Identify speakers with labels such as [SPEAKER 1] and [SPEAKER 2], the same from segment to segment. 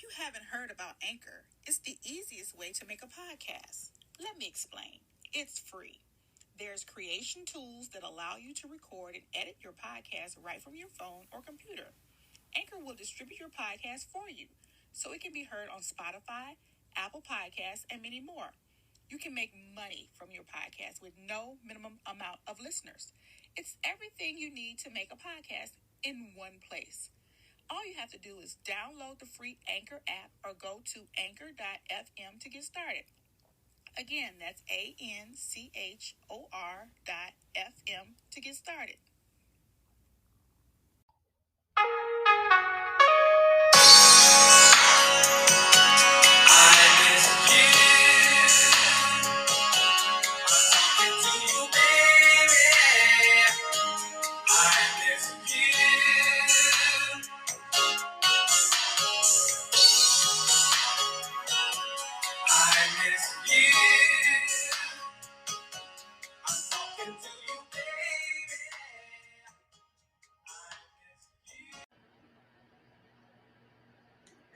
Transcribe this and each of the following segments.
[SPEAKER 1] If you haven't heard about Anchor, it's the easiest way to make a podcast. Let me explain. It's free. There's creation tools that allow you to record and edit your podcast right from your phone or computer. Anchor will distribute your podcast for you, so it can be heard on Spotify, Apple Podcasts, and many more. You can make money from your podcast with no minimum amount of listeners. It's everything you need to make a podcast in one place. All you have to do is download the free Anchor app or go to anchor.fm to get started. Again, that's ANCHOR.FM to get started.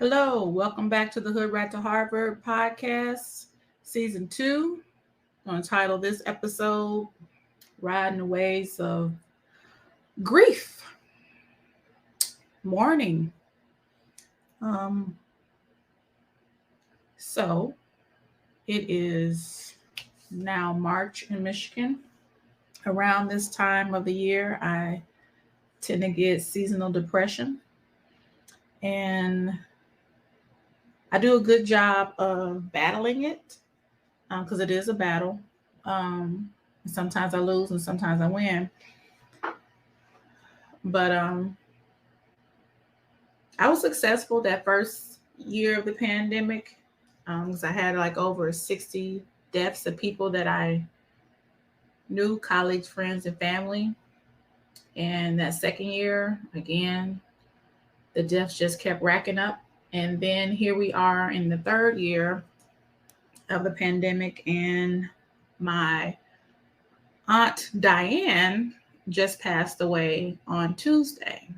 [SPEAKER 2] Hello, welcome back to the Hoodrat2Harvard podcast, season 2. I'm going to title this episode, Riding the Waves of Grief, Mourning. So it is now March in Michigan. Around this time of the year, I tend to get seasonal depression, and I do a good job of battling it because it is a battle. Sometimes I lose and sometimes I win. But I was successful that first year of the pandemic because I had like over 60 deaths of people that I knew, colleagues, friends, and family. And that second year, again, the deaths just kept racking up. And then here we are in the third year of the pandemic, and my Aunt Diann just passed away on Tuesday.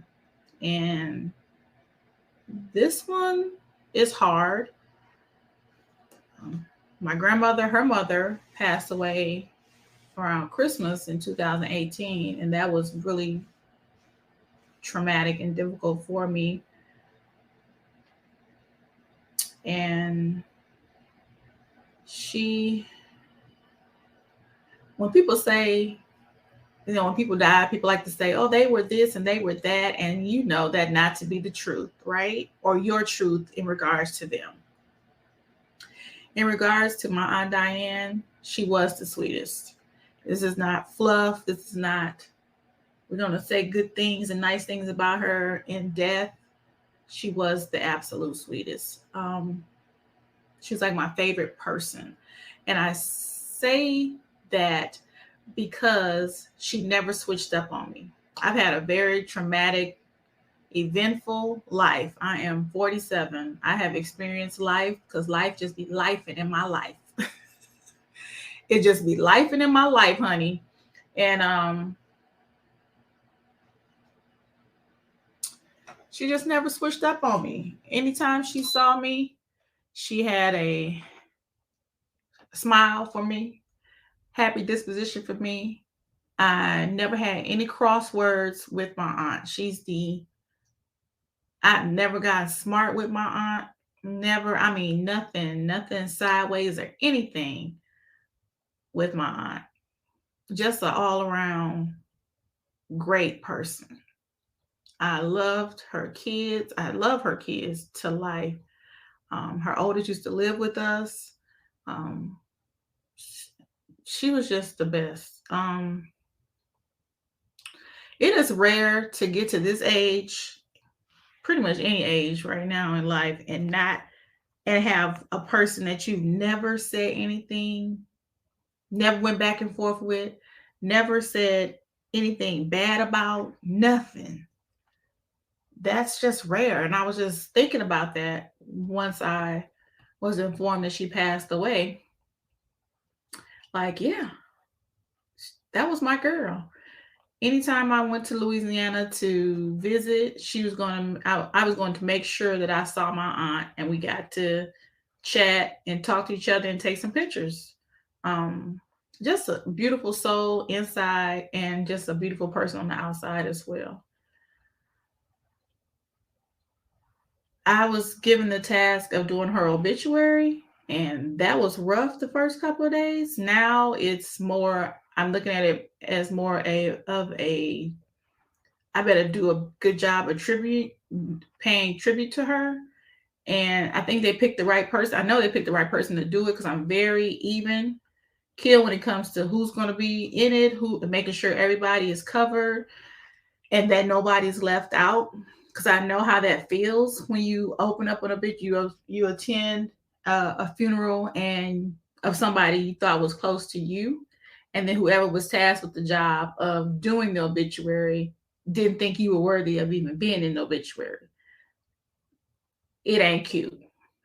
[SPEAKER 2] And this one is hard. My grandmother, her mother, passed away around Christmas in 2018, and that was really traumatic and difficult for me. And when people say, when people die, people like to say, oh, they were this and they were that. And you know that not to be the truth, right? Or your truth in regards to them. In regards to my Aunt Diann, she was the sweetest. This is not fluff. This is not, we're going to say good things and nice things about her in death. She was the absolute sweetest. She was like my favorite person. And I say that because she never switched up on me. I've had a very traumatic, eventful life. I am 47. I have experienced life because life just be lifing in my life. It just be lifing in my life, honey. And she just never switched up on me. Anytime she saw me, she had a smile for me, happy disposition for me. I never had any crosswords with my aunt. I never got smart with my aunt. Never, nothing sideways or anything with my aunt. Just an all-around great person. I loved her kids. I love her kids to life. Her oldest used to live with us. She was just the best. It is rare to get to this age, pretty much any age right now in life, and have a person that you've never said anything, never went back and forth with, never said anything bad about, nothing. That's just rare. And I was just thinking about that once I was informed that she passed away. Like, yeah, that was my girl. anytime I went to Louisiana to visit, I was going to make sure that I saw my aunt and we got to chat and talk to each other and take some pictures. Just a beautiful soul inside and just a beautiful person on the outside as well. I was given the task of doing her obituary, and that was rough the first couple of days. Now it's more, I'm looking at it as more I better do a good job of paying tribute to her. And I think they picked the right person. I know they picked the right person to do it because I'm very even kill when it comes to who's going to be in it, making sure everybody is covered and that nobody's left out. Because I know how that feels when you open up on a bit, you attend a funeral and of somebody you thought was close to you, and then whoever was tasked with the job of doing the obituary didn't think you were worthy of even being in the obituary. It ain't cute,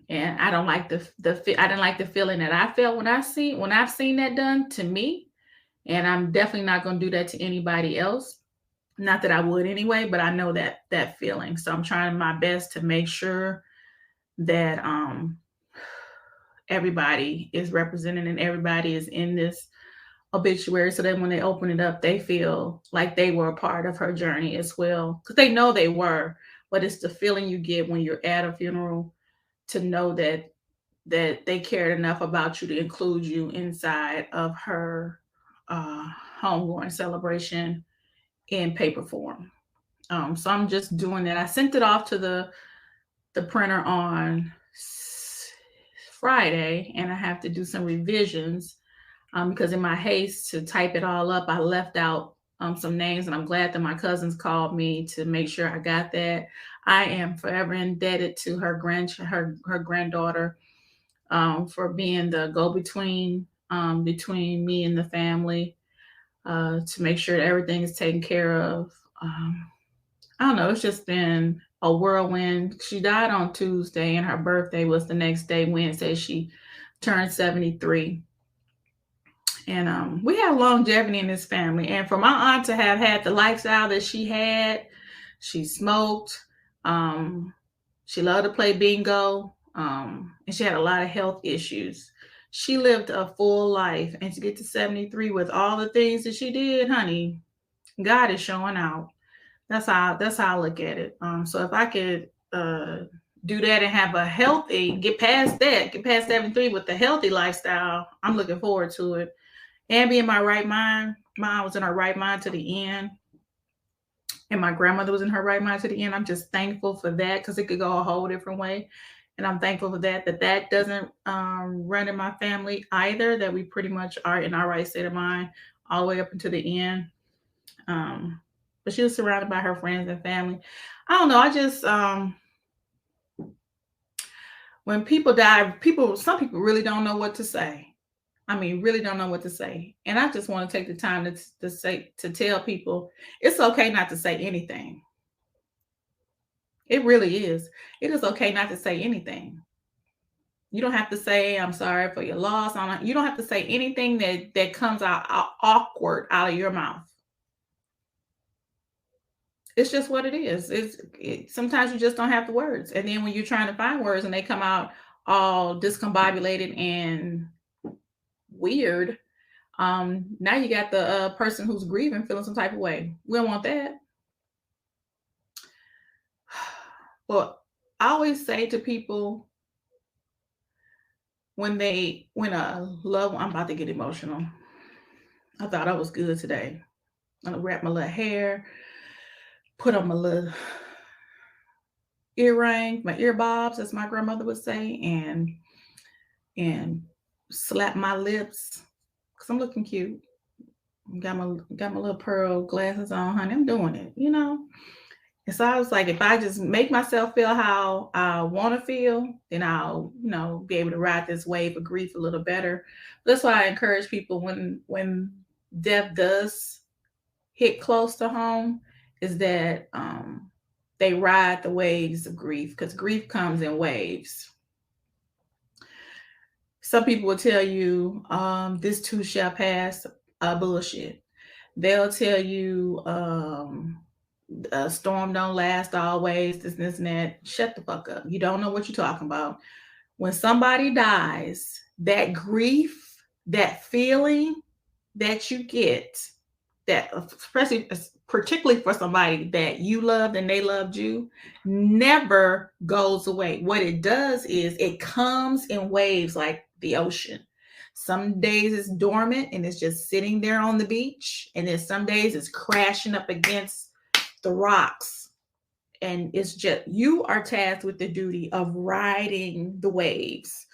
[SPEAKER 2] and I don't like I didn't like the feeling that I felt when I've seen that done to me, and I'm definitely not going to do that to anybody else. Not that I would anyway, but I know that feeling. So I'm trying my best to make sure that everybody is represented and everybody is in this obituary, so that when they open it up, they feel like they were a part of her journey as well. Because they know they were, but it's the feeling you get when you're at a funeral to know that they cared enough about you to include you inside of her homegoing celebration in paper form. So I'm just doing that. I sent it off to the printer on Friday, and I have to do some revisions because in my haste to type it all up, I left out some names, and I'm glad that my cousins called me to make sure I got that. I am forever indebted to her granddaughter for being the go-between between me and the family to make sure that everything is taken care of. I don't know. It's just been a whirlwind. She died on Tuesday, and her birthday was the next day, Wednesday. She turned 73. And we have longevity in this family. And for my aunt to have had the lifestyle that she had, she smoked. She loved to play bingo. And she had a lot of health issues. She lived a full life. And to get to 73 with all the things that she did, honey, God is showing out. That's how I look at it. So if I could do that and have get past 73 with the healthy lifestyle, I'm looking forward to it. And be in my right mind. My aunt was in her right mind to the end. And my grandmother was in her right mind to the end. I'm just thankful for that because it could go a whole different way. And I'm thankful for that doesn't run in my family either, that we pretty much are in our right state of mind all the way up until the end. But she was surrounded by her friends and family. I don't know. I just, when people die, some people really don't know what to say. I mean, really don't know what to say. And I just want to take the time to tell people it's okay not to say anything. It really is. It is okay not to say anything. You don't have to say, I'm sorry for your loss. You don't have to say anything that comes out awkward out of your mouth. It's just what it is. Sometimes you just don't have the words. And then when you're trying to find words and they come out all discombobulated and weird, now you got the person who's grieving feeling some type of way. We don't want that. Well, I always say to people when a loved one, I'm about to get emotional. I thought I was good today. I'm gonna wrap my little hair, put on my little earring, my earbobs, as my grandmother would say, and slap my lips because I'm looking cute. Got my little pearl glasses on, honey. I'm doing it, you know. And so I was like, if I just make myself feel how I want to feel, then I'll, be able to ride this wave of grief a little better. That's why I encourage people when death does hit close to home, is that they ride the waves of grief, because grief comes in waves. Some people will tell you, this too shall pass, bullshit. They'll tell you a storm don't last always, this and that. Shut the fuck up. You don't know what you're talking about. When somebody dies, that grief, that feeling that you get, that especially particularly for somebody that you loved and they loved you, never goes away. What it does is it comes in waves like the ocean. Some days it's dormant and it's just sitting there on the beach, and then some days it's crashing up against the rocks. And it's just, you are tasked with the duty of riding the waves.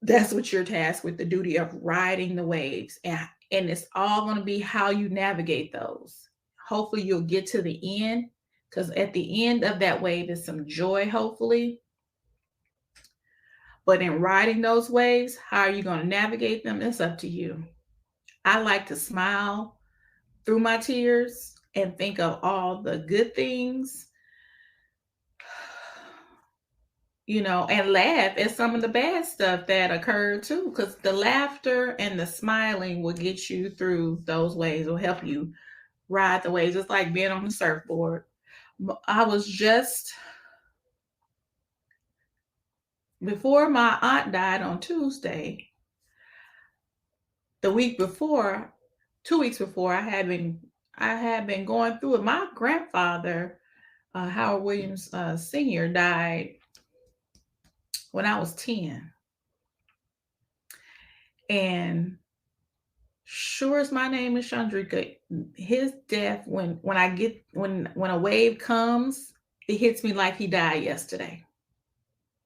[SPEAKER 2] That's what you're tasked with, the duty of riding the waves. And it's all going to be how you navigate those. Hopefully you'll get to the end, because at the end of that wave is some joy, hopefully. But in riding those waves, how are you going to navigate them? It's up to you. I like to smile through my tears and think of all the good things, you know, and laugh at some of the bad stuff that occurred too, because the laughter and the smiling will get you through those waves, will help you ride the waves. It's like being on the surfboard. I was just, before my aunt died on Tuesday, the week before, 2 weeks before, I had been going through it. My grandfather, Howard Williams Sr., died when I was 10. And sure as my name is Chandrika, his death, when a wave comes, it hits me like he died yesterday.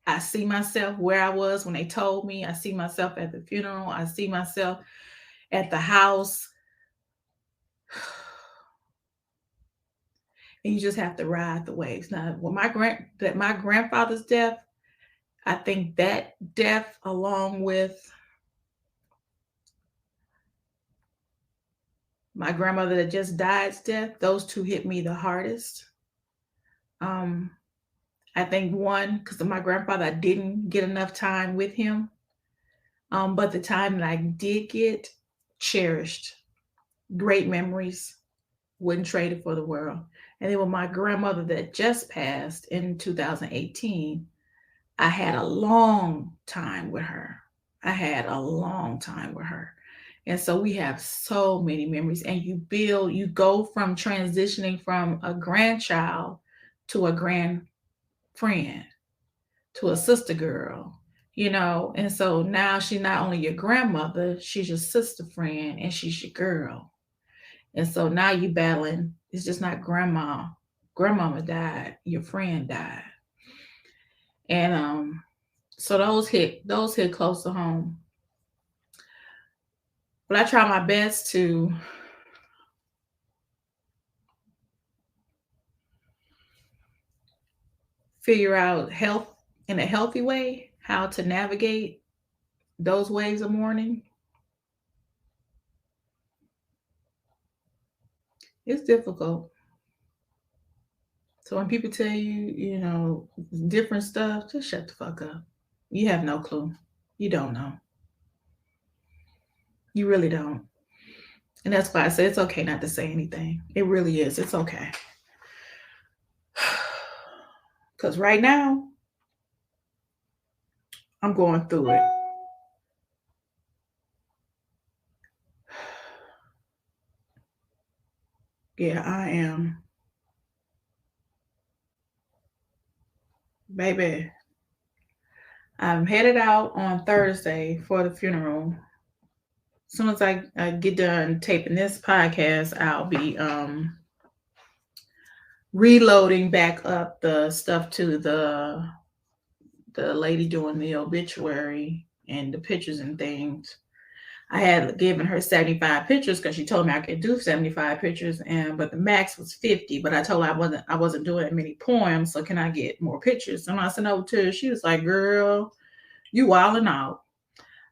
[SPEAKER 2] I see myself where I was when they told me. I see myself at the funeral. I see myself at the house. And you just have to ride the waves. Now, when my grandfather's death, I think that death, along with my grandmother that just died's death, those two hit me the hardest. I think one, because of my grandfather, I didn't get enough time with him. But the time that I did get, cherished. Great memories. Wouldn't trade it for the world. And then with my grandmother that just passed in 2018, I had a long time with her. And so we have so many memories, and you go from transitioning from a grandchild to a grand friend, to a sister girl, you know. And so now she's not only your grandmother, she's your sister friend, and she's your girl. And so now you battling, it's just not grandmama died, your friend died. And so those hit close to home. But I try my best to figure out health in a healthy way, how to navigate those waves of mourning. It's difficult. So when people tell you, you know, different stuff, just shut the fuck up. You have no clue. You don't know. You really don't. And that's why I say it's okay not to say anything. It really is. It's okay. Because right now, I'm going through it. Yeah, I am. Baby, I'm headed out on Thursday for the funeral. As soon as I get done taping this podcast, I'll be reloading back up the stuff to the lady doing the obituary and the pictures and things. I had given her 75 pictures because she told me I could do 75 pictures, but the max was 50. But I told her I wasn't doing that many poems, so can I get more pictures? And I sent over to her. She was like, "Girl, you wilding out."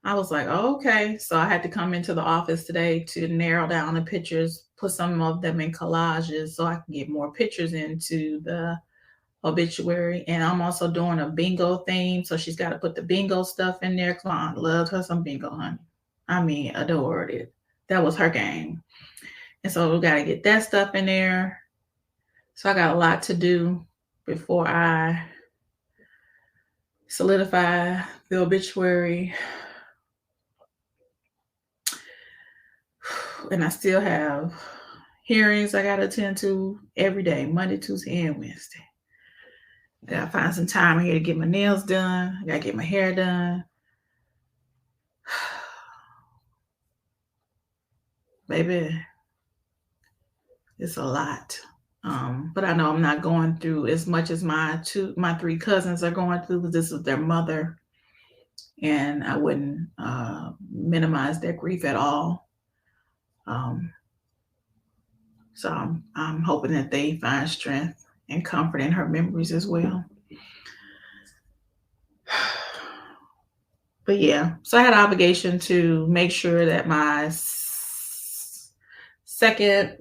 [SPEAKER 2] I was like, oh, okay. So I had to come into the office today to narrow down the pictures, put some of them in collages so I can get more pictures into the obituary. And I'm also doing a bingo theme, so she's got to put the bingo stuff in there. Claude loved her some bingo, honey. I mean, adored it. That was her game. And so we got to get that stuff in there. So I got a lot to do before I solidify the obituary. And I still have hearings I got to attend to every day, Monday, Tuesday, and Wednesday. I got to find some time here to get my nails done. I got to get my hair done. Baby, it's a lot. But I know I'm not going through as much as my 3 cousins are going through, because this is their mother. And I wouldn't minimize their grief at all. So I'm hoping that they find strength and comfort in her memories as well. But yeah, so I had an obligation to make sure that my second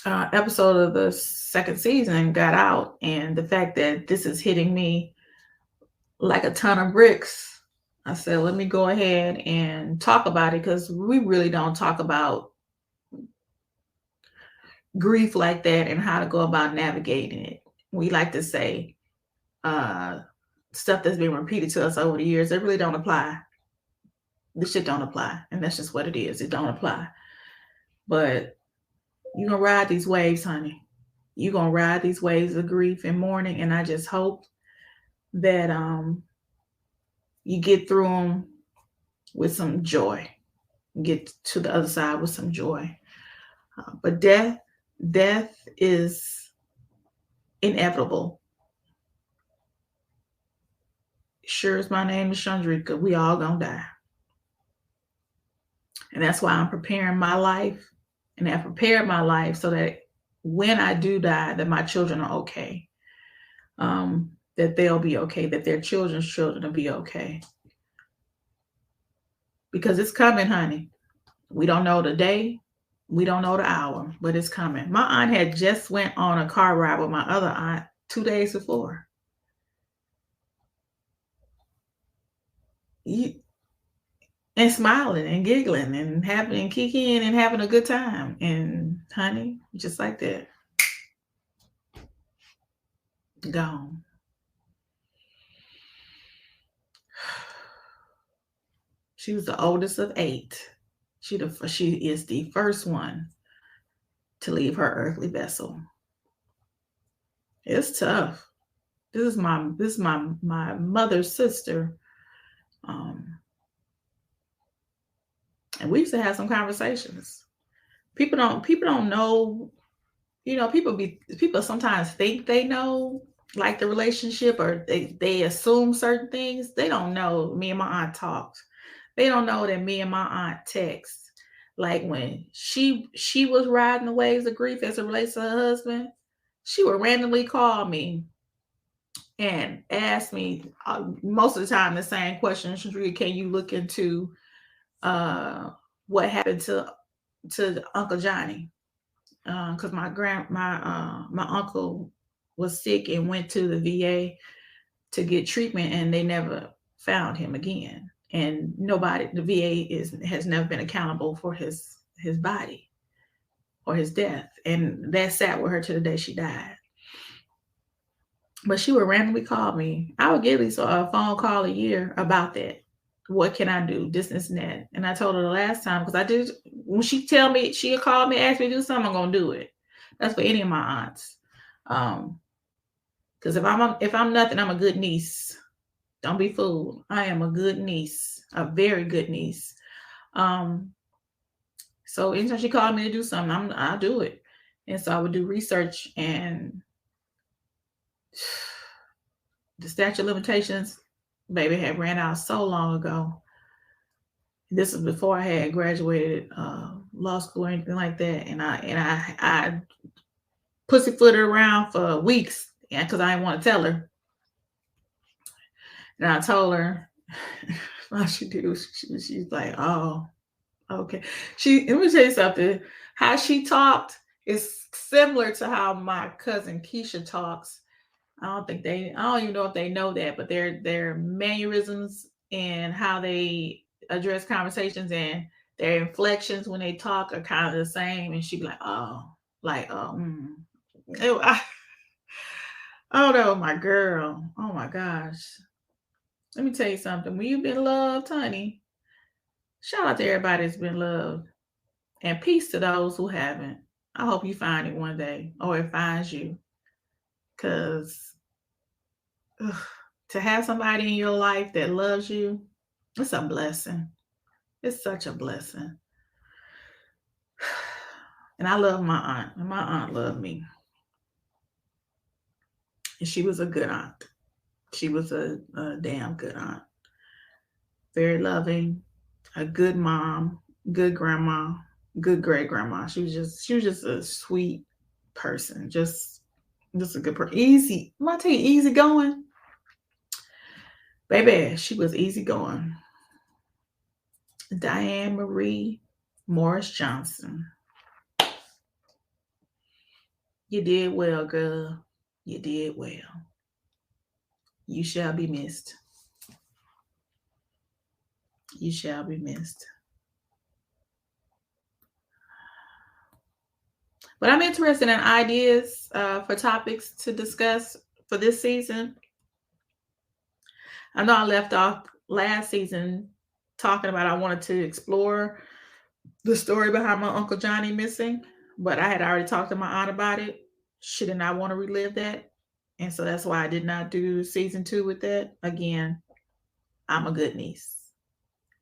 [SPEAKER 2] episode of the second season got out. And the fact that this is hitting me like a ton of bricks, I said, let me go ahead and talk about it, because we really don't talk about grief like that and how to go about navigating it. We like to say stuff that's been repeated to us over the years. It really don't apply. This shit don't apply. And that's just what it is. It don't apply. But you're going to ride these waves, honey. You're going to ride these waves of grief and mourning. And I just hope that you get through them with some joy. Get to the other side with some joy. But death is inevitable. Sure as my name is Chandrika, we all gonna die. And that's why I'm preparing my life, and I prepared my life so that when I do die, that my children are okay. That they'll be okay, that their children's children will be okay. Because it's coming, honey. We don't know the day, we don't know the hour, but it's coming. My aunt had just went on a car ride with my other aunt 2 days before. And smiling and giggling and having and kicking and having a good time. And honey, just like that, gone. She was the oldest of 8. She is the first one to leave her earthly vessel. It's tough. This is my mother's sister. And we used to have some conversations. People don't know, people sometimes think they know, like, the relationship, or they assume certain things. They don't know me and my aunt talked. They don't know that me and my aunt text. Like, when she was riding the waves of grief as it relates to her husband, she would randomly call me and ask me, most of the time, the same question: can you look into what happened to Uncle Johnny? Because my uncle was sick and went to the VA to get treatment, and they never found him again. And the VA has never been accountable for his body or his death. And that sat with her to the day she died. But she would randomly call me. I would get at least a phone call a year about that. What can I do? This and that. And I told her the last time, because when she tell me, she'll call me, ask me to do something, I'm going to do it. That's for any of my aunts. Because if I'm nothing, I'm a good niece. Don't be fooled. I am a good niece, a very good niece. So anytime she called me to do something, I'll do it. And so I would do research, and the statute of limitations, baby, had ran out so long ago. This is before I had graduated law school or anything like that. And I pussyfooted around for weeks, because I didn't want to tell her. And I told her, all she did was she's like, oh, okay. Let me tell you something. How she talked is similar to how my cousin Keisha talks. I don't even know if they know that, but their mannerisms and how they address conversations and Their inflections when they talk are kind of the same, and she'd be like, oh, like, oh, that was my girl. Oh my gosh. Let me tell you something. When you've been loved, honey, shout out to everybody that's been loved. And peace to those who haven't. I hope you find it one day, or it finds you. Because to have somebody in your life that loves you, it's a blessing. It's such a blessing. And I love my aunt, and my aunt loved me. And she was a good aunt. She was a damn good aunt. Very loving, a good mom, good grandma, good great grandma. She was just a sweet person. Just a good person. Easy. I'm gonna tell you, easy going. Baby, she was easy going. Diann Marie Morris-Johnson. You did well, girl. You did well. You shall be missed. You shall be missed. But I'm interested in ideas for topics to discuss for this season. I know I left off last season talking about I wanted to explore the story behind my Uncle Johnny missing, but I had already talked to my aunt about it. She did not want to relive that. And so that's why I did not do season 2 with that. Again, I'm a good niece,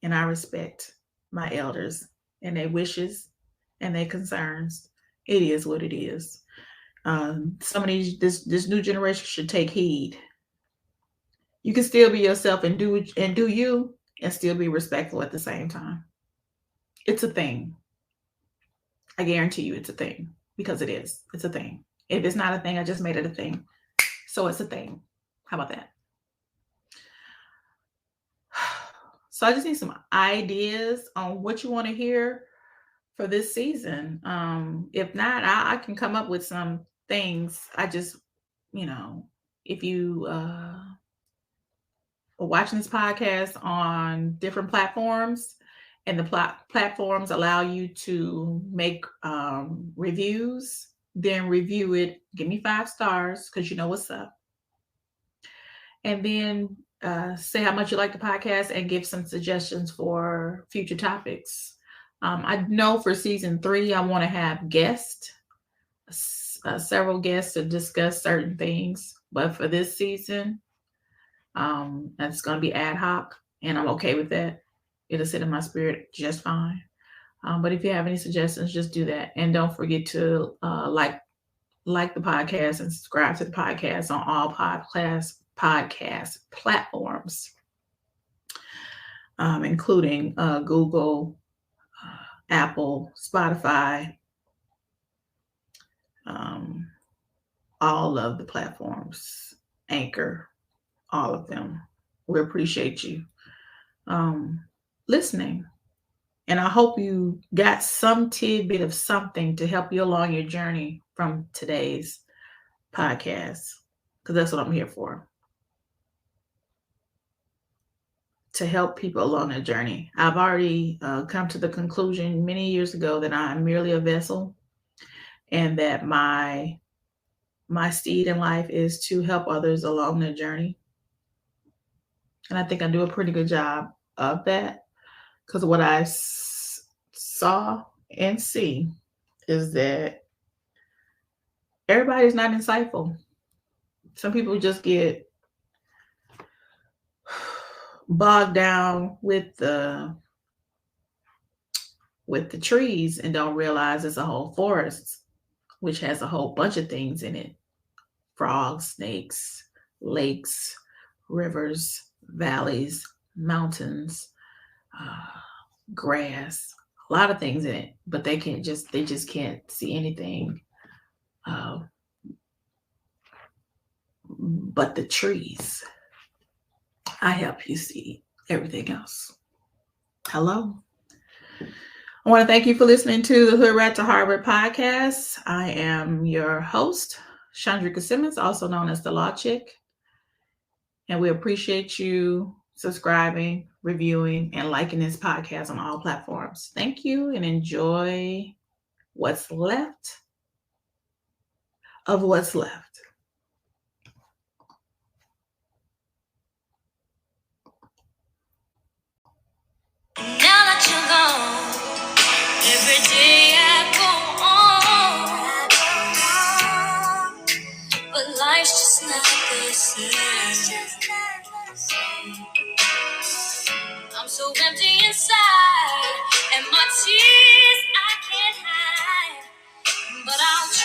[SPEAKER 2] and I respect my elders and their wishes and their concerns. It is what it is. Some of this new generation should take heed. You can still be yourself and do you, and still be respectful at the same time. It's a thing. I guarantee you it's a thing, because it is. It's a thing. If it's not a thing, I just made it a thing. So it's a thing. How about that? So I just need some ideas on what you want to hear for this season. If not, I can come up with some things. I just, if you are watching this podcast on different platforms, and the platforms allow you to make reviews, then review it. Give me 5 stars, because you know what's up. And then say how much you like the podcast and give some suggestions for future topics. I know for season 3, I want to have guests, several guests to discuss certain things. But for this season, that's going to be ad hoc, and I'm okay with that. It'll sit in my spirit just fine. But if you have any suggestions, just do that. And don't forget to like the podcast and subscribe to the podcast on all podcast platforms, including Google, Apple, Spotify, all of the platforms, Anchor, all of them. We appreciate you listening. And I hope you got some tidbit of something to help you along your journey from today's podcast, because that's what I'm here for. To help people along their journey. I've already come to the conclusion many years ago that I'm merely a vessel, and that my steed in life is to help others along their journey. And I think I do a pretty good job of that, because what I saw and see is that everybody's not insightful. Some people just get bogged down with the trees and don't realize it's a whole forest, which has a whole bunch of things in it: frogs, snakes, lakes, rivers, valleys, mountains, grass, a lot of things in it. But they just can't see anything but the trees. I help you see everything else. Hello. I want to thank you for listening to the Hoodrat2Harvard podcast. I am your host, Chandrika Simmons, also known as the Law Chick. And we appreciate you subscribing, reviewing, and liking this podcast on all platforms. Thank you and enjoy what's left of what's left.
[SPEAKER 1] Now that you're gone, every day I go on, but life's just not the same. I'm so empty inside, and my tears I can't hide, but I'll try.